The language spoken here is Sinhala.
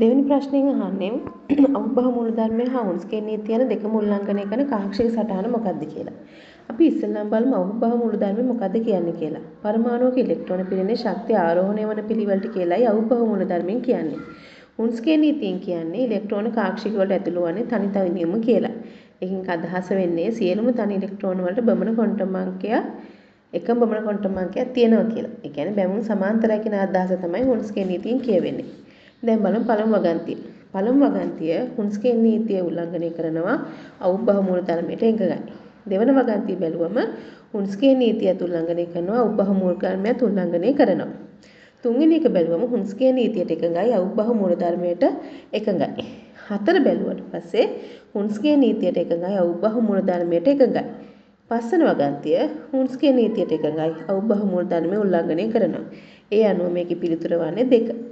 දෙවෙනි ප්‍රශ්නයෙන් අහන්නේ අවබෝධ මූලධර්මය හා උන්ස්කේ නීතිය යන දෙකම උල්ලංඝනය කරන කාක්ෂික සටහන මොකක්ද කියලා. අපි ඉස්සෙල්ලාම බලමු අවබෝධ මූලධර්මය මොකක්ද කියන්නේ කියලා. පරමාණුවක ඉලෙක්ට්‍රෝන පිරෙන්නේ ශක්තිය ආරෝහණය වන පිළිවෙලට කියලායි අවබෝධ මූලධර්මයෙන් කියන්නේ. උන්ස්කේ නීතියෙන් කියන්නේ ඉලෙක්ට්‍රෝන කාක්ෂික වලට ඇතුළු වන්නේ තනි තනියම කියලා. ඒකෙන් අදහස වෙන්නේ සියලුම තනි ඉලෙක්ට්‍රෝන වලට බමන ක්වොන්ටම් අංකයක් එකම බමන ක්වොන්ටම් අංකයක් තියෙනවා කියලා. ඒ කියන්නේ බැමුණු සමාන්තරයි කියන අදහස තමයි උන්ස්කේ නීතියෙන් කියවෙන්නේ. දැන් බලමු පළමු වගන්තිය. පළමු වගන්තිය හුන්ස්ගේ නීතිය උල්ලංඝනය කරනවා අවබෝධ මූලධර්මයට එකඟයි. දෙවන වගන්තිය බැලුවම හුන්ස්ගේ නීතියත් උල්ලංඝනය කරනවා අවබෝධ මූලධර්මයත් උල්ලංඝනය කරනවා. තුන්වෙනි එක බැලුවම හුන්ස්ගේ නීතියට එකඟයි අවබෝධ මූලධර්මයට එකඟයි. හතර බැලුවට පස්සේ හුන්ස්ගේ නීතියට එකඟයි අවබෝධ මූලධර්මයට එකඟයි. පස්වන වගන්තිය හුන්ස්ගේ නීතියට එකඟයි අවබෝධ මූලධර්මය උල්ලංඝනය කරනවා. ඒ අනුව මේකේ පිළිතුර වන්නේ 2.